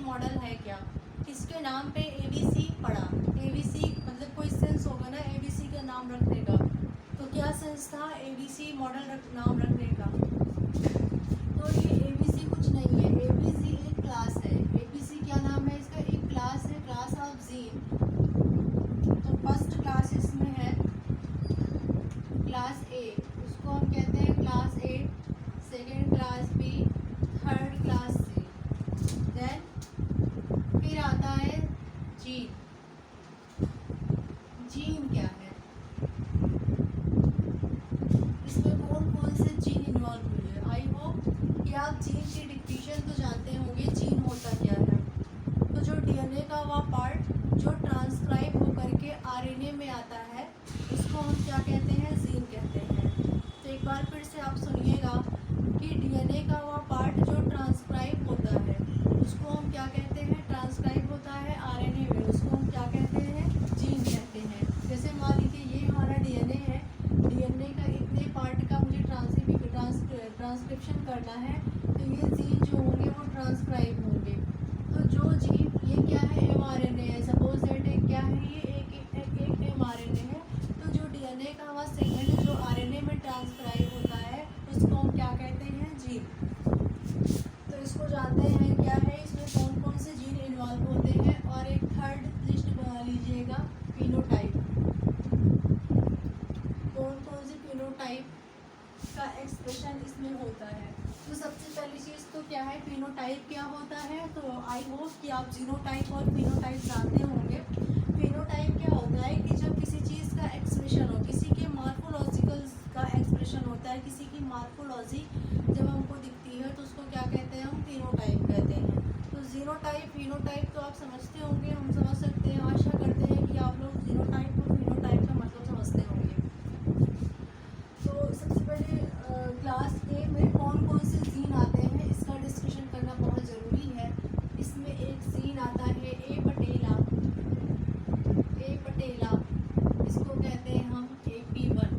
Model है क्या? किसके नाम पे ABC पड़ा? ABC मतलब कोई सेंस होगा ना ABC का नाम रखने का, तो क्या सेंस था ABC मॉडल नाम रखने का? तो ये ABC कुछ नहीं है, ABC एक क्लास है। ABC क्या नाम है इसका? एक क्लास है, क्लास ऑफ जीन। तो फर्स्ट क्लास इसमें है क्लास A, उसको हम कहते हैं class A, second class B, third class C। Then फिर आता है जीन। जीन क्या है? इसमें कौन कौन से जीन इन्वॉल्व हुए हैं? आई होप कि आप जीन की डिफिनेशन तो जानते होंगे, जीन होता क्या है। तो जो डीएनए का वह पार्ट जो ट्रांसक्राइब होकर के आरएनए में आता है, उसको हम क्या कहते हैं? जीन कहते हैं। तो एक बार फिर से आप सुनिएगा कि डीएनए का वह पार्ट जो ट्रांसक्राइब होता है, उसको हम क्या कहते हैं? ट्रांसक्राइब होता है आरएनए में, उसको हम क्या कहते हैं? जीन कहते हैं। जैसे मान लीजिए ये हमारा डीएनए है, डीएनए का इतने पार्ट का मुझे ट्रांसक्रिप्शन करना है, तो ये जीन जो होंगे वो ट्रांसक्राइब होंगे। तो जो जीन, ये क्या है? एमआरएनए है। सपोज दैट क्या है? ये एक एमआरएनए है। तो जो डीएनए का वह सेगमेंट जो आरएनए में ट्रांसक्राइब होता है, उसको हम क्या कहते हैं? जीन। तो इसको जानते हैं क्या है, इसमें कौन कौन से जीन इन्वॉल्व होते हैं। और एक थर्ड लिस्ट बना लीजिएगा, फिनोटाइप। कौन कौन से फिनोटाइप का एक्सप्रेशन इसमें होता है। तो सबसे पहली चीज़ तो क्या है? फिनोटाइप क्या होता है? तो आई होप कि आप जीनोटाइप और फिनोटाइप जानते होंगे। फिनोटाइप क्या होता है कि जब किसी चीज़ का एक्सप्रेशन हो, किसी के मार्फोलॉजिकल का एक्सप्रेशन होता है, किसी की मार्फोलॉजी जब हमको दिखती है तो उसको क्या कहते हैं? हम फिनोटाइप कहते हैं। तो जीनोटाइप फिनोटाइप तो आप समझते होंगे, हम समझ सकते हैं। आशा करते हैं कि आप लोग जीनोटाइप और फिनोटाइप का मतलब समझते होंगे। तो सबसे पहले क्लास ए में कौन कौन से जीन आते हैं, इसका डिस्कशन करना बहुत ज़रूरी है। इसमें एक जीन आता है ए पटेला। ए पटेला, इसको कहते हैं हम AP1।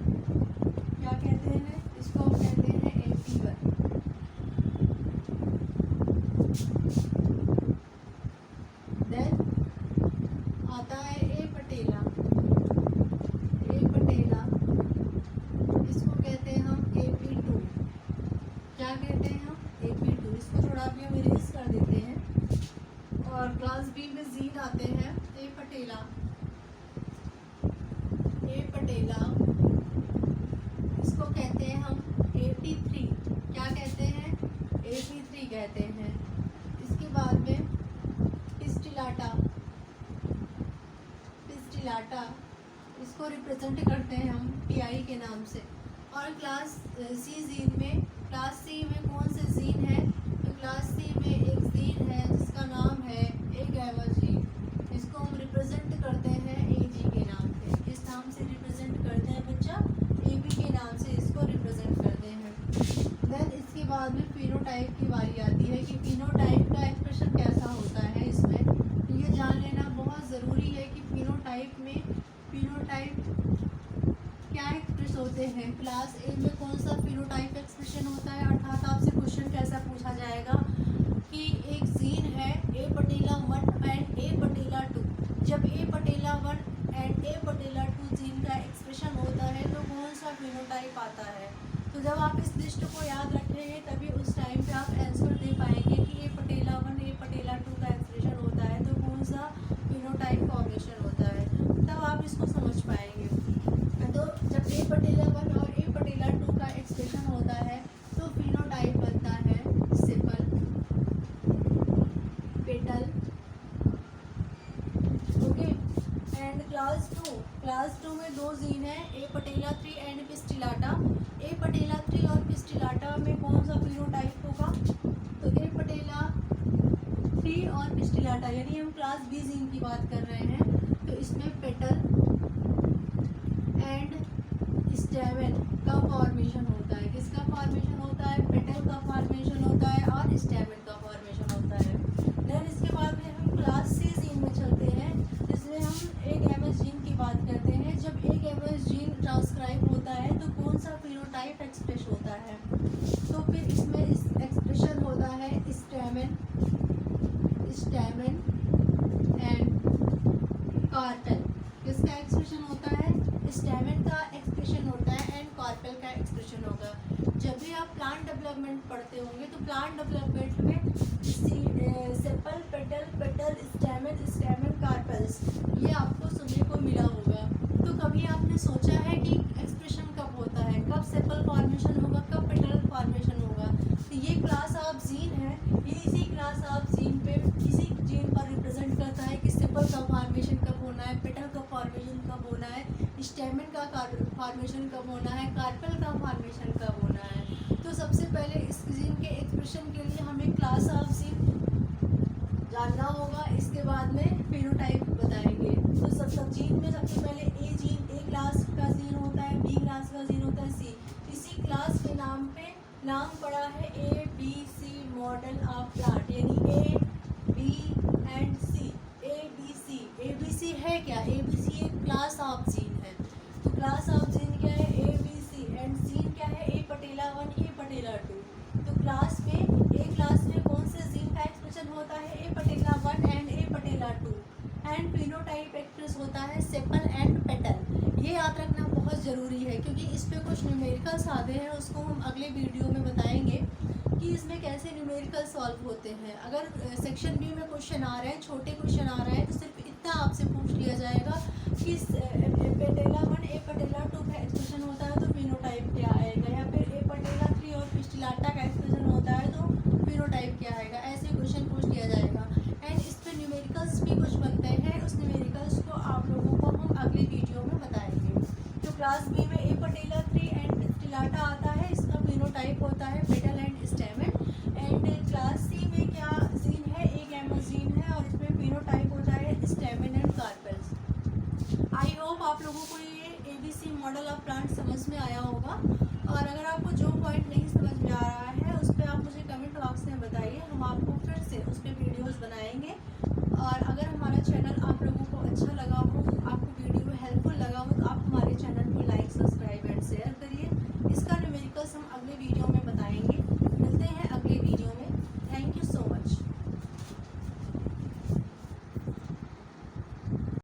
क्या कहते हैं? इसको हम कहते हैं AP1। देन आता है ए पटेला। ए पटेला, इसको कहते हैं हम AP2। क्या कहते हैं हम? AP2। इसको थोड़ा भी हम इरेज कर देते हैं। और क्लास बी में जीन आते हैं ए पटेला। ए पटेला, इसको कहते हैं हम AP3। क्या कहते हैं? AP3 कहते हैं। इसके बाद में पिस्टिलाटा। पिस्टिलाटा, इसको रिप्रेजेंट करते हैं हम PI के नाम से। और क्लास सी जीन में, क्लास सी में कौन से जीन है? तो क्लास सी में एक जीन है जिसका नाम है ए गैमा जीन। इसको हम रिप्रेजेंट करते हैं AG के नाम से। किस नाम से रिप्रेजेंट करते हैं बच्चा? AB के नाम से इसको रिप्रेजेंट करते हैं। देन इसके बाद में फिनोटाइप की बारी आती है कि फिनोटाइप का एक्सप्रेशन कैसा होता है इसमें। तो ये जान लेना बहुत ज़रूरी है कि फिनोटाइप में क्या एक्सप्रेस होते हैं। क्लास ए में कौन सा फिनोटाइप एक्सप्रेशन होता है, अर्थात आपसे क्वेश्चन कैसा पूछा जाएगा कि एक जीन है ए पटेला 1 एंड ए पटेला 2। जब ए पटेला 1 एंड ए पटेला 2 जीन का एक्सप्रेशन होता है तो कौन सा फिनोटाइप आता है। तो जब आप इस लिस्ट को याद रखेंगे तभी उस टाइम पे आप आंसर दे पाएंगे कि ए पटेला 1 ए पटेला 2 का एक्सप्रेशन होता है तो कौन सा फिनोटाइप फॉर्मेशन होता है, तब आप इसको समझ पाएंगे। तो जब ए पटेला 1 और ए पटेला 2 का एक्सप्रेशन होता है तो फिनोटाइप बनता है सिपल, पेटल। ओके। एंड क्लास 2 में दो जीन है ए पटेला 3 एंड पिस्टिलाटा। ए पटेला 3 और पिस्टिलाटा में कौन सा फिनोटाइप होगा? तो ए पटेला 3 और पिस्टिलाटा, यानी हम क्लास बी जीन की बात कर रहे हैं, तो इसमें पेटल एंड स्टेमेन का फॉर्मेशन होता है। किसका फॉर्मेशन होता है? पेटल का फॉर्मेशन होता है और स्टेमेन का फॉर्मेशन होता है। देन इसके बाद में हम क्लास सी जीन में चलते हैं, जिसमें हम एक एमएस जीन की बात करते हैं। जब एक एमएस जीन ट्रांसक्राइब होता है तो कौन सा फिनोटाइप एक्सप्रेस होता है? तो फिर इसमें इस एक्सप्रेशन होता है स्टेमेन। स्टेमन and carpel. किसका एक्सप्रेशन होता है? स्टेमन का एक्सप्रेशन होता है एंड कार्पेल का एक्सप्रेशन होगा। जब भी आप प्लांट डेवलपमेंट पढ़ते होंगे तो प्लांट डेवलपमेंट में सेपल, पेटल, पेटल, स्टेमन, स्टेमन, कार्पेल्स ये आपको सुनने को मिला होगा। तो कभी आपने सोचा है कि एक्सप्रेशन कब होता है, कब सेपल फॉर्मेशन होगा, कब पेटल फॉर्मेशन होगा? तो ये क्लास ऑफ जीन है, ये इसी क्लास ऑफ जीन पे इसी जीन पर रिप्रेजेंट करता है कि सेपल का फॉर्मेशन कब होना है, पेटल का फॉर्मेशन कब होना है, स्टेमन का फॉर्मेशन कब होना है, कार्पेल का फॉर्मेशन कब होना है। तो सबसे पहले इस जीन के एक्सप्रेशन के लिए हमें क्लास ऑफ जीन जानना होगा, इसके बाद में फिनोटाइप बताएंगे। तो सब जीन में सबसे पहले ए जीन, ए क्लास का जीन होता है, बी क्लास का जीन होता है, सी। इसी क्लास के नाम पे नाम पड़ा है A B C model of plant, यानी A B and C, A B C. A B C है क्या? ए बी सी एक क्लास ऑफ जीन है। तो क्लास ऑफ जीन क्या है? A B C. And gene क्या है? ए पटेला 1, ए पटेला 2। तो क्लास में ए क्लास में कौन से जीन का एक्सप्रेशन होता है? ए पटेला 1 and A patella 2। And phenotype express होता है सेपल एंड पेटल। ये याद रखना बहुत ज़रूरी है क्योंकि इस पे कुछ न्यूमेरिकल्स आते हैं, उसको हम अगले वीडियो में बताएंगे कि इसमें कैसे न्यूमेरिकल सॉल्व होते हैं। अगर सेक्शन बी में क्वेश्चन आ रहे हैं, छोटे क्वेश्चन आ रहे हैं, तो सिर्फ इतना आपसे पूछ लिया जाएगा कि पटेला 1 ए पटेला 2 का एक्सप्रेशन होता है तो फिनोटाइप क्या आएगा, या फिर ए पटेला 3 और पिस्टिलाटा का एक्सप्रेशन होता है तो फिनोटाइप क्या आएगा। ऐसे क्वेश्चन पूछ लिया जाएगा। एंड इस पर न्यूमेरिकल्स भी कुछ बनते हैं, उस न्यूमेरिकल्स को आप लोगों को हम अगले वीडियो में बताएंगे। तो क्लास बी में ए पटेला 3 एंड पिस्टिलाटा आता है, इसका फिनोटाइप होता है petal and stamen. And class C में क्या जीन है? ए गैमा जीन है और इसमें फिनोटाइप होता है स्टेमन एंड कार्पेल्स। आई होप आप लोगों को ये ABC मॉडल ऑफ प्लांट समझ में आया होगा। और अगर आपको जो पॉइंट नहीं समझ में आ रहा है